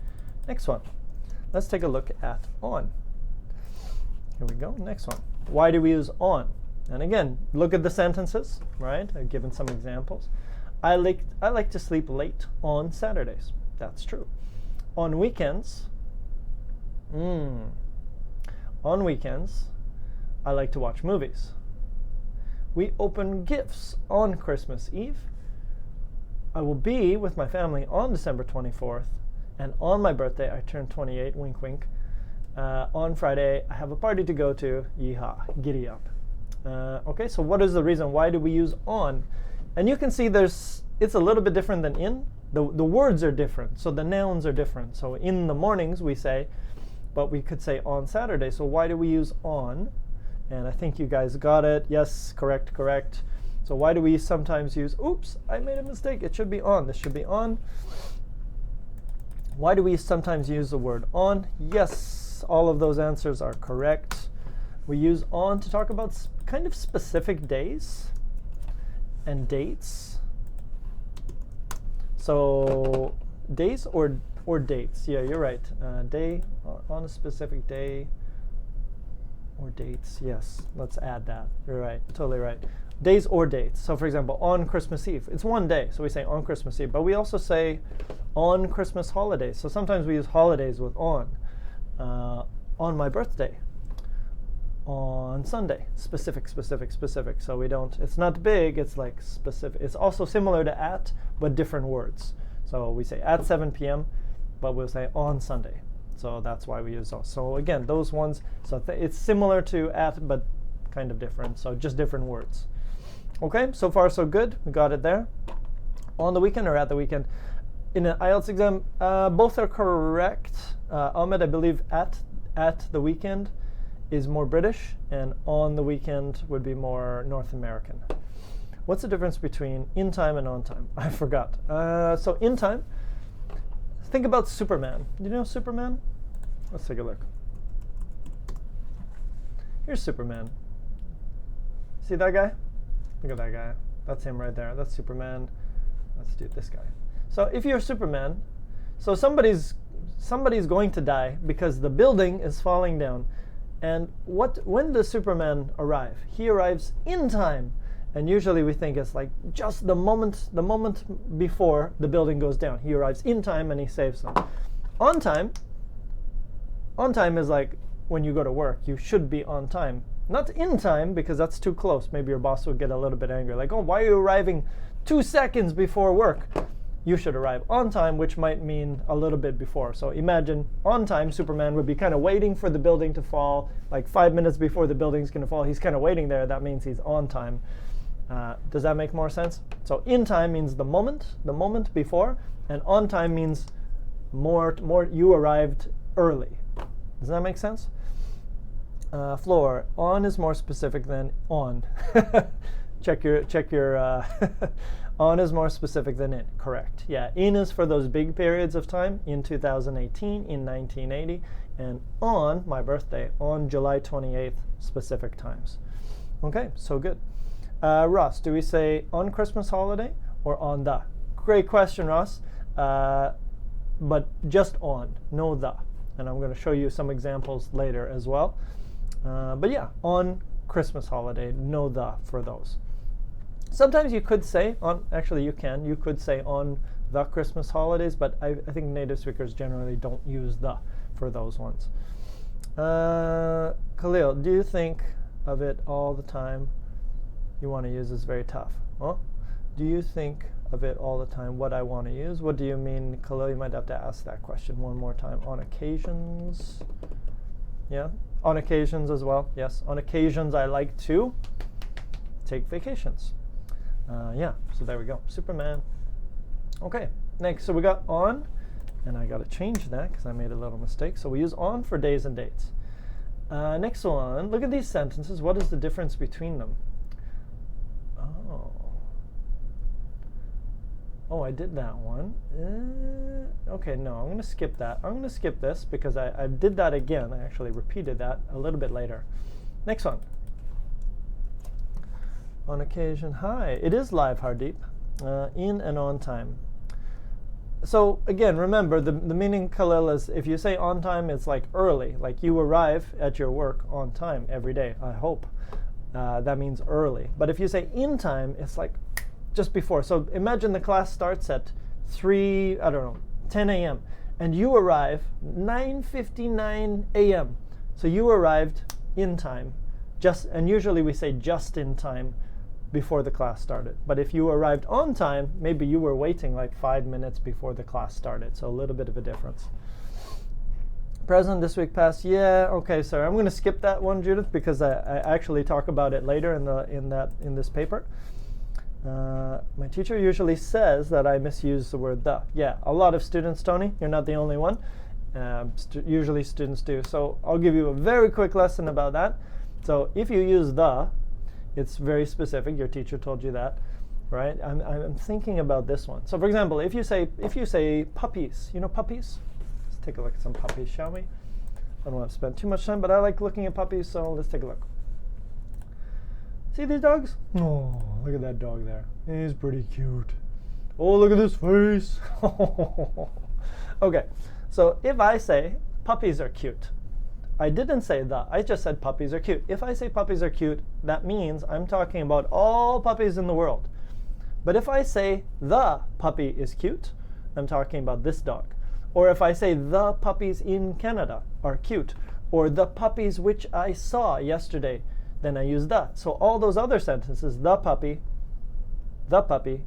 Next one. Let's take a look at on. Here we go, next one. Why do we use on? And again, look at the sentences, right? I've given some examples. I like to sleep late on Saturdays. That's true. On weekends, on weekends, I like to watch movies. We open gifts on Christmas Eve. I will be with my family on December 24th, and on my birthday, I turn 28, wink wink. On Friday, I have a party to go to, yeehaw, giddy up. Okay, so what is the reason? Why do we use on? And you can see it's a little bit different than in. The words are different, so the nouns are different. So in the mornings we say, but we could say on Saturday. So why do we use on? And I think you guys got it. Yes, correct, correct. So why do we sometimes use, oops, I made a mistake. It should be on. This should be on. Why do we sometimes use the word on? Yes, all of those answers are correct. We use on to talk about kind of specific days and dates. So days or dates. Yeah, you're right. Day, on a specific day or dates. Yes, let's add that. You're right, totally right. Days or dates. So for example, on Christmas Eve. It's one day, so we say on Christmas Eve. But we also say on Christmas holidays. So sometimes we use holidays with on. On my birthday. On Sunday. Specific, specific, specific. So we don't, it's not big, it's like specific. It's also similar to at, but different words. So we say at 7 p.m., but we'll say on Sunday. So that's why we use those. So again, those ones, so it's similar to at, but kind of different. So just different words. Okay, so far so good. We got it there. On the weekend or at the weekend? In an IELTS exam, both are correct. Ahmed, I believe at the weekend is more British, and on the weekend would be more North American. What's the difference between in time and on time? I forgot. So in time, think about Superman. Do you know Superman? Let's take a look. Here's Superman. See that guy? Look at that guy. That's him right there. That's Superman. Let's do this guy. So if you're Superman, so somebody's going to die because the building is falling down. And when does Superman arrive? He arrives in time. And usually we think it's like just the moment before the building goes down. He arrives in time and he saves them. On time is like when you go to work. You should be on time. Not in time, because that's too close. Maybe your boss would get a little bit angry. Like, oh, why are you arriving 2 seconds before work? You should arrive on time, which might mean a little bit before. So imagine on time, Superman would be kind of waiting for the building to fall, like 5 minutes before the building's going to fall. He's kind of waiting there. That means he's on time. Does that make more sense? So in time means the moment before, and on time means more you arrived early. Does that make sense? Floor, on is more specific than on. check your on is more specific than in. Correct. Yeah, in is for those big periods of time, in 2018, in 1980, and on my birthday, on July 28th, specific times. Okay, so good. Ross, do we say on Christmas holiday or on the? Great question, Ross. But just on, no the. And I'm going to show you some examples later as well. But yeah, on Christmas holiday, no the for those. Sometimes you could say on, actually you could say on the Christmas holidays, but I think native speakers generally don't use the for those ones. Khalil, do you think of it all the time? You want to use is very tough. Well, do you think of it all the time what I want to use? What do you mean, Khalil? You might have to ask that question one more time. On occasions. Yeah, on occasions as well. Yes, on occasions I like to take vacations. Yeah, so there we go. Superman. Okay, next, so we got on, and I got to change that because I made a little mistake. So we use on for days and dates. Next one, look at these sentences. What is the difference between them? Oh, I did that one. Okay, no, I'm going to skip that. I'm going to skip this because I did that again. I actually repeated that a little bit later. Next one. On occasion, hi. It is live, Hardeep. In and on time. So again, remember the meaning, Khalil, is if you say on time, it's like early, like you arrive at your work on time every day, I hope. That means early. But if you say in time, it's like just before. So imagine the class starts at 10 a.m. and you arrive 9:59 a.m. So you arrived in time. And usually we say just in time before the class started. But if you arrived on time, maybe you were waiting like 5 minutes before the class started. So a little bit of a difference. Present this week, past. Yeah, okay, sorry. I'm going to skip that one, Judith, because I actually talk about it later in this paper. My teacher usually says that I misuse the word the. Yeah, a lot of students, Tony. You're not the only one. Usually students do. So I'll give you a very quick lesson about that. So if you use the, it's very specific. Your teacher told you that, right? I'm thinking about this one. So for example, if you say puppies, you know puppies? Let's take a look at some puppies, shall we? I don't want to spend too much time, but I like looking at puppies, so let's take a look. See these dogs? Oh, look at that dog there. He's pretty cute. Oh, look at his face. Okay, so if I say puppies are cute, I didn't say the, I just said puppies are cute. If I say puppies are cute, that means I'm talking about all puppies in the world. But if I say the puppy is cute, I'm talking about this dog. Or if I say the puppies in Canada are cute, or the puppies which I saw yesterday, then I use the. So all those other sentences, the puppy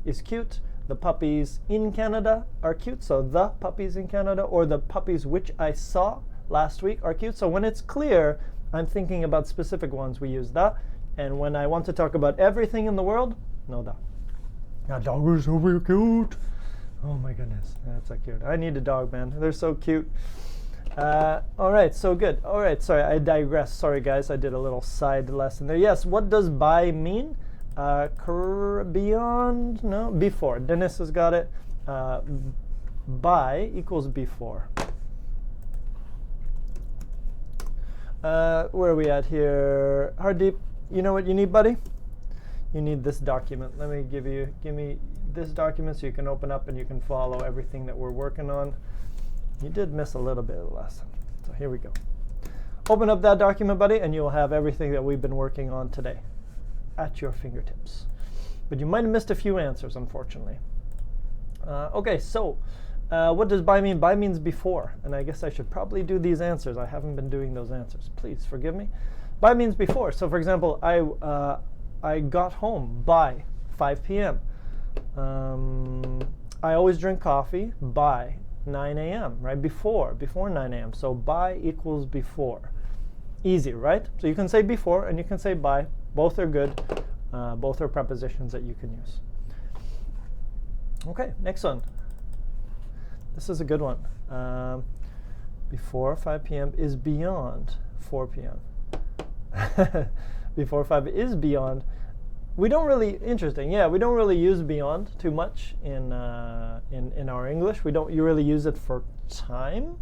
is cute, the puppies in Canada are cute, so the puppies in Canada, or the puppies which I saw last week are cute. So when it's clear, I'm thinking about specific ones, we use the. And when I want to talk about everything in the world, no the. That dog is so cute. Oh my goodness, that's so cute. I need a dog, man. They're so cute. All right, so good. All right, sorry, I digress. Sorry, guys, I did a little side lesson there. Yes, what does by mean? Beyond? No, before. Dennis has got it. By equals before. Where are we at here? Hardeep, you know what you need, buddy? You need this document. Let me give me this document so you can open up and you can follow everything that we're working on. You did miss a little bit of the lesson. So here we go. Open up that document, buddy, and you'll have everything that we've been working on today at your fingertips. But you might have missed a few answers, unfortunately. Okay, so what does by mean? By means before. And I guess I should probably do these answers. I haven't been doing those answers. Please forgive me. By means before. So for example, I got home by 5 p.m. I always drink coffee by 9 a.m., right? Before 9 a.m. So by equals before. Easy, right? So you can say before and you can say by. Both are good. Both are prepositions that you can use. Okay, next one. This is a good one. Before 5 p.m. is beyond 4 p.m. Before 5 is beyond. We don't really, interesting, yeah, we don't really use beyond too much in our English. You really use it for time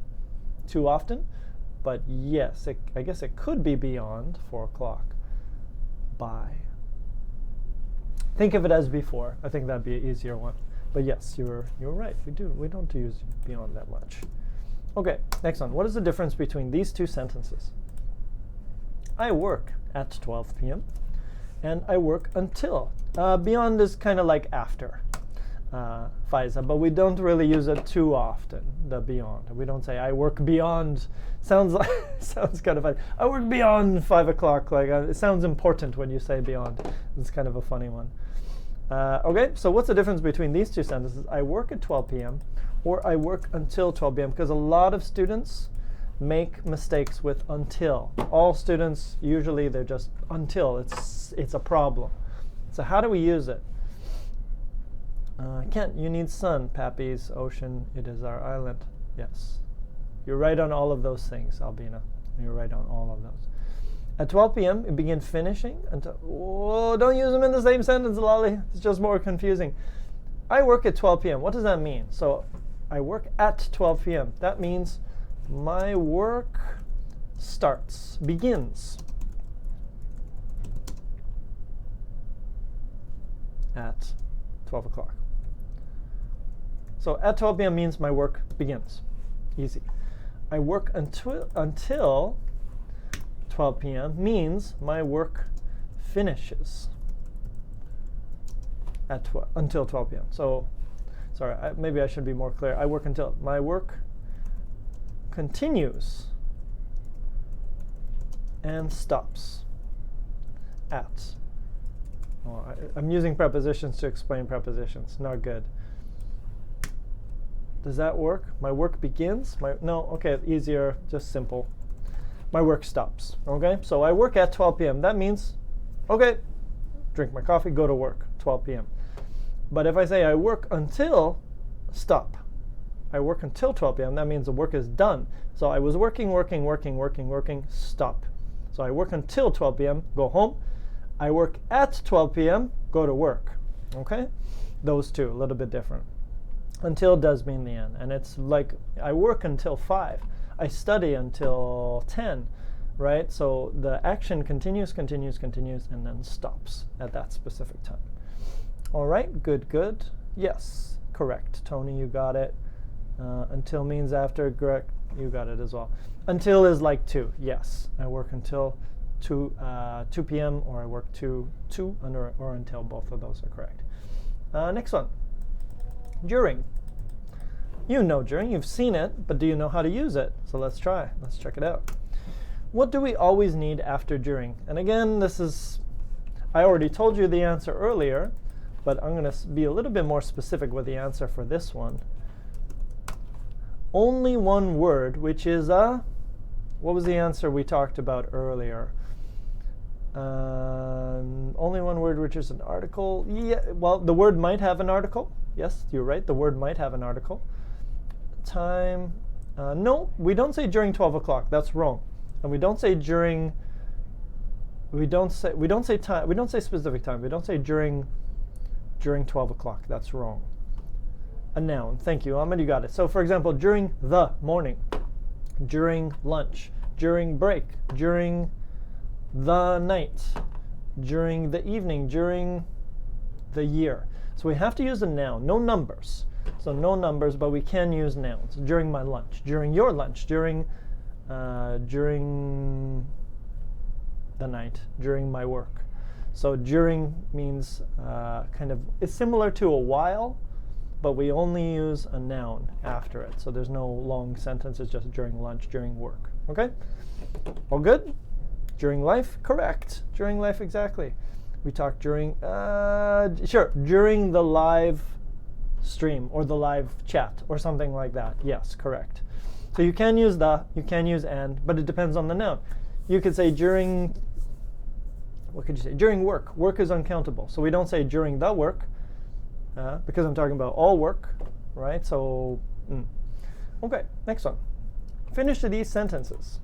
too often. But yes, I guess it could be beyond 4 o'clock. By. Think of it as before. I think that'd be an easier one. But yes, you're right. We don't use beyond that much. Okay, next one. What is the difference between these two sentences? I work at 12 p.m. and I work until. Beyond is kind of like after. Faisa, but we don't really use it too often, the beyond. We don't say I work beyond. Sounds like sounds kind of funny. I work beyond 5 o'clock. Like it sounds important when you say beyond. It's kind of a funny one. Okay, so what's the difference between these two sentences? I work at 12 p.m. or I work until 12 p.m. because a lot of students make mistakes with until. All students usually they're just until. It's a problem. So how do we use it? Kent, you need sun, Pappy's, ocean, it is our island. Yes. You're right on all of those things, Albina. You're right on all of those. At 12 p.m., it begin finishing until... Whoa, don't use them in the same sentence, Lolly. It's just more confusing. I work at 12 p.m. What does that mean? So I work at 12 p.m. That means my work begins at 12 o'clock. So at 12 p.m. means my work begins. Easy. I work until 12 p.m. means my work finishes at until 12 p.m. So, sorry, maybe I should be more clear. I work until. My work continues and stops at. Oh, I'm using prepositions to explain prepositions. Not good. Does that work? My work begins? No, okay, easier, just simple. My work stops, okay? So I work at 12 p.m. That means, okay, drink my coffee, go to work, 12 p.m. But if I say I work until, stop. I work until 12 p.m., that means the work is done. So I was working, stop. So I work until 12 p.m., go home. I work at 12 p.m., go to work, okay? Those two, a little bit different. Until does mean the end, and it's like I work until 5. I study until 10, right? So the action continues, and then stops at that specific time. All right, good. Yes, correct. Tony, you got it. Until means after, correct. You got it as well. Until is like 2, yes. I work until 2 p.m. or I work 2 or until. Both of those are correct. Next one. During. You know during, you've seen it, but do you know how to use it? So let's try. Let's check it out. What do we always need after during? And again, I already told you the answer earlier, but I'm going to be a little bit more specific with the answer for this one. Only one word, which is what was the answer we talked about earlier? Only one word, which is an article. Yeah, well, the word might have an article. Yes, you're right. The word might have an article. Time. No, we don't say during 12 o'clock. That's wrong. And we don't say during. We don't say time. We don't say specific time. We don't say during 12 o'clock. That's wrong. A noun. Thank you, Ahmed. You got it. So, for example, during the morning, during lunch, during break, during the night, during the evening, during the year. So we have to use a noun, no numbers. So no numbers, but we can use nouns. During my lunch, during your lunch, during the night, during my work. So during means it's similar to a while, but we only use a noun after it. So there's no long sentence, it's just during lunch, during work. Okay? All good? During life? Correct. During life, exactly. We talked during, during the live stream or the live chat or something like that. Yes, correct. So you can use you can use and, but it depends on the noun. You could say during, what could you say? During work. Work is uncountable. So we don't say during the work because I'm talking about all work, right? So, okay, next one. Finish these sentences.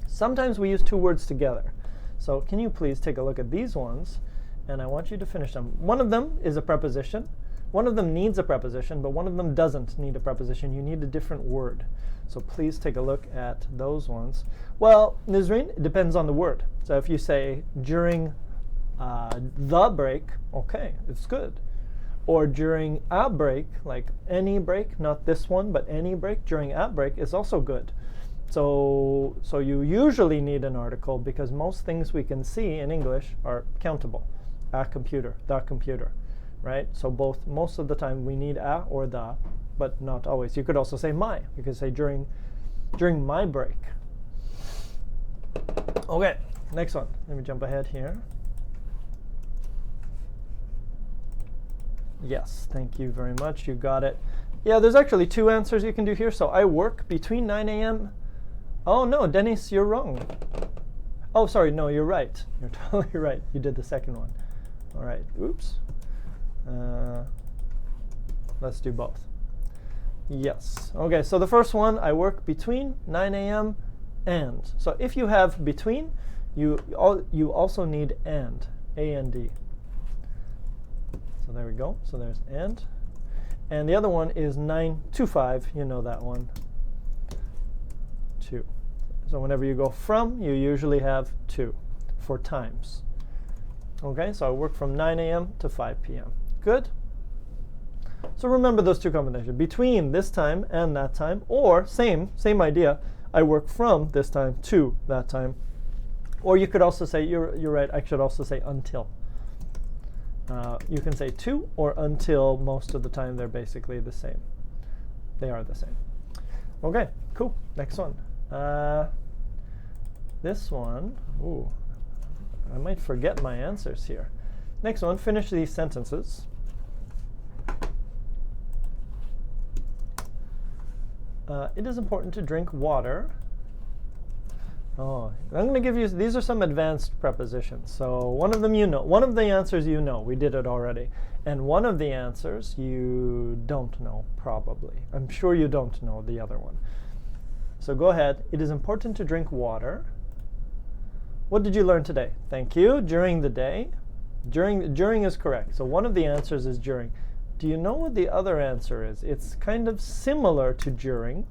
Sometimes we use 2 words together. So can you please take a look at these ones, and I want you to finish them. One of them is a preposition. One of them needs a preposition, but one of them doesn't need a preposition. You need a different word. So please take a look at those ones. Well, Nizreen, it depends on the word. So if you say during the break, okay, it's good. Or during a break, like any break, not this one, but any break, during a break is also good. So you usually need an article because most things we can see in English are countable. A computer, the computer, right? So most of the time we need a or the, but not always. You could also say my. You could say during my break. Okay, next one. Let me jump ahead here. Yes, thank you very much. You got it. Yeah, there's actually 2 answers you can do here. So I work between 9 a.m. Oh, no, Dennis, you're wrong. Oh, sorry, no, you're right. You're totally right. You did the second one. All right, oops. Let's do both. Yes. Okay, so the first one, I work between 9 a.m. and. So if you have between, you also need and, A-N-D. So there we go. So there's and. And the other one is 9 to 5. You know that one. 2. So whenever you go from, you usually have 2 for times. Okay, so I work from 9 a.m. to 5 p.m. Good? So remember those 2 combinations. Between this time and that time, or same idea, I work from this time to that time. Or you could also say, you're right, I should also say until. You can say to or until. Most of the time they're basically the same. They are the same. Okay, cool. Next one. This one, ooh, I might forget my answers here. Next one, finish these sentences. It is important to drink water. Oh, I'm going to give you, these are some advanced prepositions. So one of them you know. One of the answers you know. We did it already. And one of the answers you don't know, probably. I'm sure you don't know the other one. So go ahead. It is important to drink water. What did you learn today? Thank you. During the day. During is correct. So one of the answers is during. Do you know what the other answer is? It's kind of similar to during.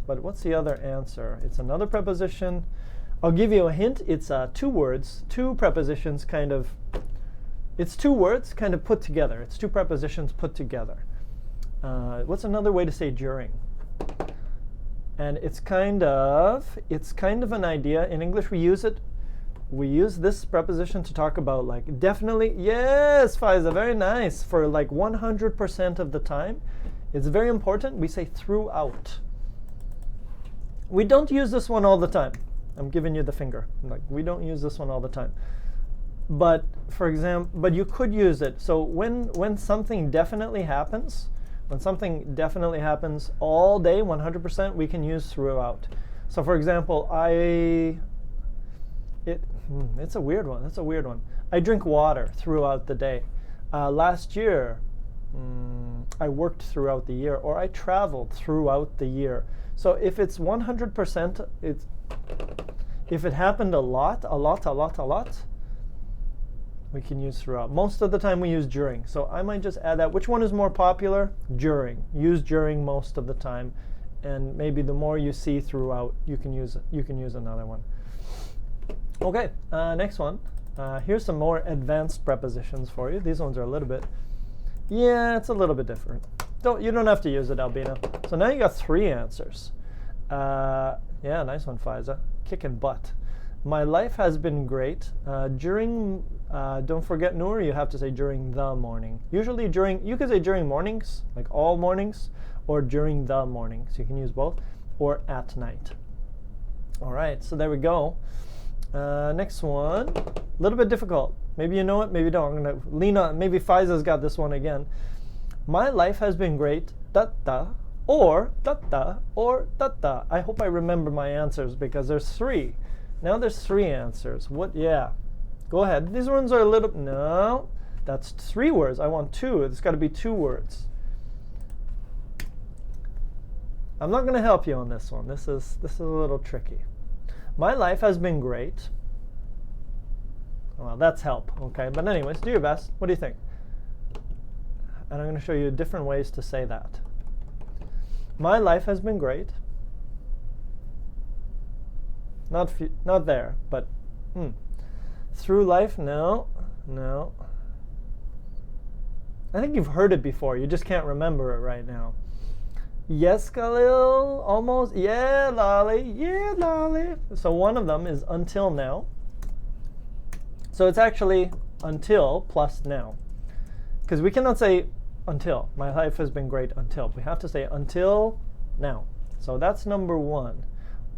But what's the other answer? It's another preposition. I'll give you a hint. It's 2 words, 2 prepositions kind of. It's 2 words kind of put together. It's 2 prepositions put together. What's another way to say during? And it's kind of an idea. In English, we use it. We use this preposition to talk about like definitely. Yes, Faiza, very nice. For like 100% of the time, it's very important. We say throughout. We don't use this one all the time. I'm giving you the finger. Like, we don't use this one all the time. But for example, but you could use it. So when something definitely happens, all day, 100%, we can use throughout. So for example, it's a weird one. That's a weird one. I drink water throughout the day. Last year, I worked throughout the year, or I traveled throughout the year. So if it's 100%, if it happened a lot, we can use throughout. Most of the time we use during. So I might just add that. Which one is more popular? During. Use during most of the time. And maybe the more you see throughout, you can use another one. Okay, next one. Here's some more advanced prepositions for you. These ones are a little bit, it's a little bit different. You don't have to use it, Albina. So now you got 3 answers. Yeah, nice one, Faiza. Kicking butt. My life has been great. Don't forget, Noor, you have to say during the morning. Usually you could say during mornings, like all mornings, or during the morning. So you can use both, or at night. All right, so there we go. Next one, a little bit difficult. Maybe you know it, maybe you don't. I'm going to lean on, maybe Faiza's got this one again. My life has been great, da-da, or da-da, or da-da. I hope I remember my answers because there's 3. Now there's 3 answers. What? Yeah. Go ahead. These ones are a little, no. That's 3 words. I want 2. It's got to be 2 words. I'm not going to help you on this one. This is a little tricky. My life has been great. Well, that's help, okay? But anyways, do your best. What do you think? And I'm going to show you different ways to say that. My life has been great. Not there, but through life, no. I think you've heard it before. You just can't remember it right now. Yes, Khalil, almost. Yeah, Lolly, yeah, Lolly. So one of them is until now. So it's actually until plus now. Because we cannot say until. My life has been great until. We have to say until now. So that's number one.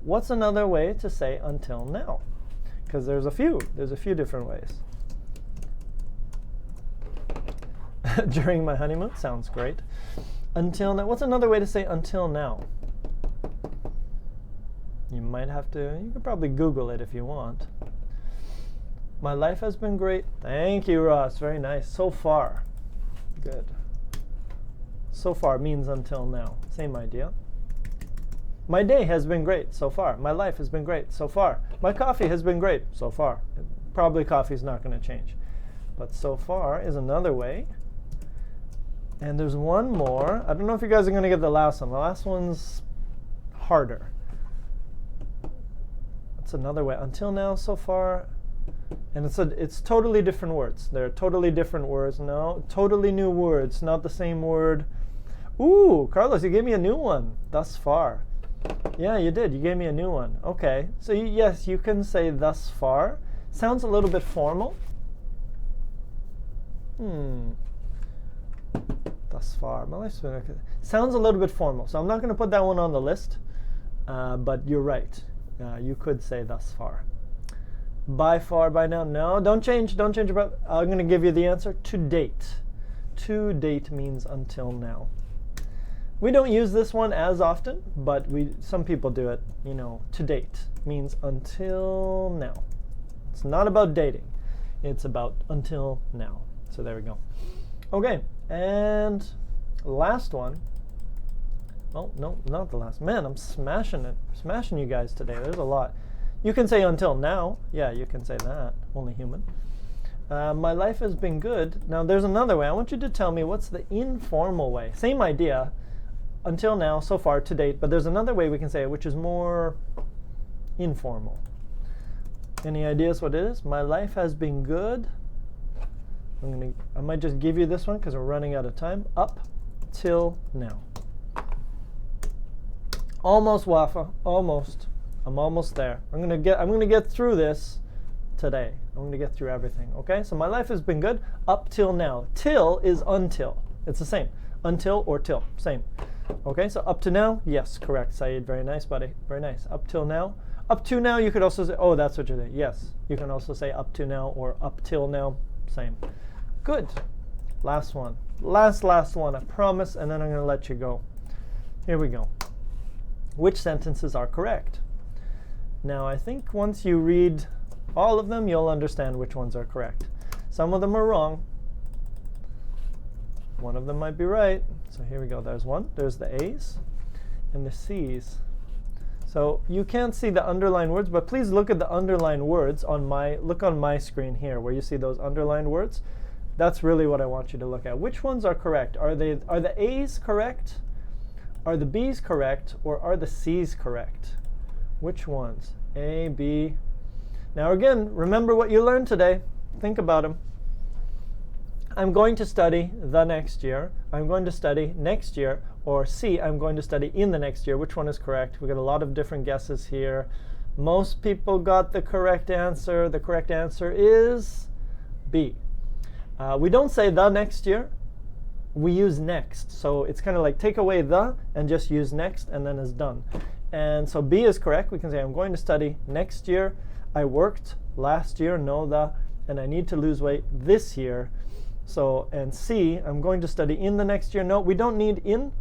What's another way to say until now? Because there's a few different ways. During my honeymoon, sounds great. Until now, what's another way to say until now? You might have to, you could probably Google it if you want. My life has been great. Thank you, Ross, very nice. So far, good. So far means until now, same idea. My day has been great so far. My life has been great so far. My coffee has been great so far. Probably coffee's not going to change. But so far is another way. And there's one more. I don't know if you guys are going to get the last one. The last one's harder. That's another way. Until now, so far. And it's totally different words. They're totally different words. No, totally new words, not the same word. Ooh, Carlos, you gave me a new one. Thus far. Yeah, you did. You gave me a new one. Okay. So yes, you can say thus far. Sounds a little bit formal. Thus far. My life's been okay. Sounds a little bit formal. So I'm not going to put that one on the list. But you're right. You could say thus far. By far, by now. No, don't change. Don't change about. I'm going to give you the answer. To date. To date means until now. We don't use this one as often, but some people do it. You know, to date means until now. It's not about dating. It's about until now. So there we go. Okay, and last one. Oh, no, not the last. Man, I'm smashing it. Smashing you guys today. There's a lot. You can say until now. Yeah, you can say that. Only human. My life has been good. Now, there's another way. I want you to tell me what's the informal way. Same idea. Until now, so far, to date. But there's another way we can say it, which is more informal. Any ideas what it is? My life has been good. I might just give you this one because we're running out of time. Up till now. Almost, Wafa. Almost. I'm almost there. I'm gonna get through this today. I'm gonna get through everything. Okay. So my life has been good up till now. Till is until. It's the same. Until or till. Same. Okay. So up to now. Yes. Correct. Saeed. Very nice, buddy. Very nice. Up till now. Up to now. You could also say. Oh, that's what you're saying. Yes. You can also say up to now or up till now. Same. Good. Last one. Last one. I promise. And then I'm gonna let you go. Here we go. Which sentences are correct? Now, I think once you read all of them, you'll understand which ones are correct. Some of them are wrong. One of them might be right. So here we go. There's one. There's the A's and the C's. So you can't see the underlined words, but please look at the underlined words on my screen here, where you see those underlined words. That's really what I want you to look at. Which ones are correct? Are the A's correct? Are the B's correct? Or are the C's correct? Which ones? A, B. Now again, remember what you learned today. Think about them. I'm going to study the next year. I'm going to study next year. Or C, I'm going to study in the next year. Which one is correct? We got a lot of different guesses here. Most people got the correct answer. The correct answer is B. We don't say the next year. We use next. So it's kind of like take away the and just use next, and then it's done. And so B is correct. We can say I'm going to study next year. I worked last year, no the, and I need to lose weight this year. So, and C, I'm going to study in the next year. No, we don't need in.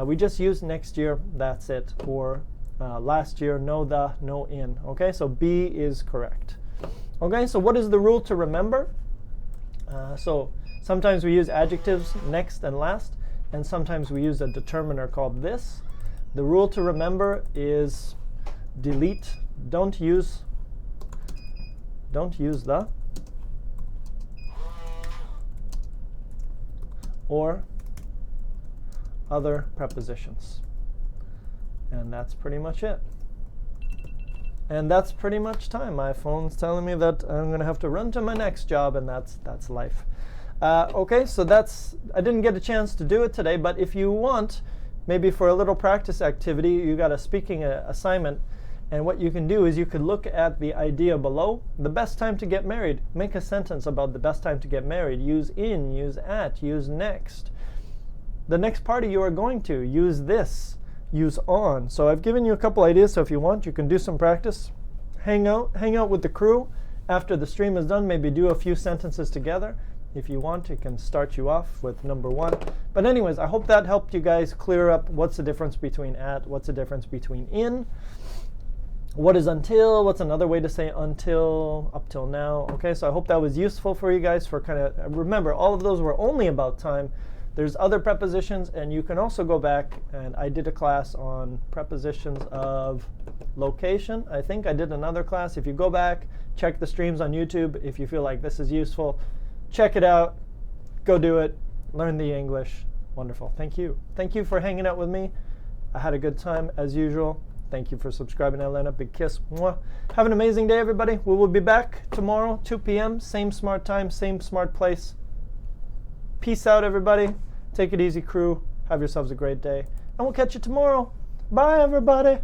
We just use next year. That's it. Or last year, no the, no in. Okay, so B is correct. Okay, so what is the rule to remember? So sometimes we use adjectives next and last, and sometimes we use a determiner called this. The rule to remember is delete. Don't use the or other prepositions. And that's pretty much it. And that's pretty much time. My phone's telling me that I'm going to have to run to my next job, and that's life. Okay, so I didn't get a chance to do it today, but if you want, Maybe for a little practice activity, you got a speaking assignment, and what you can do is you could look at the idea below. The best time to get married. Make a sentence about the best time to get married. Use in, use at, use next. The next party you are going to, use this, use on. So I've given you a couple ideas, so if you want, you can do some practice. Hang out with the crew. After the stream is done, maybe do a few sentences together. If you want, it can start you off with number 1. But anyways, I hope that helped you guys clear up what's the difference between at, what's the difference between in. What is until? What's another way to say until, up till now? Okay, so I hope that was useful for you guys for kind of, remember, all of those were only about time. There's other prepositions, and you can also go back, and I did a class on prepositions of location. I think I did another class. If you go back, check the streams on YouTube. If you feel like this is useful, check it out. Go do it. Learn the English. Wonderful. Thank you. Thank you for hanging out with me. I had a good time, as usual. Thank you for subscribing, Elena. Big kiss. Mwah. Have an amazing day, everybody. We will be back tomorrow, 2 p.m., same smart time, same smart place. Peace out, everybody. Take it easy, crew. Have yourselves a great day. And we'll catch you tomorrow. Bye, everybody.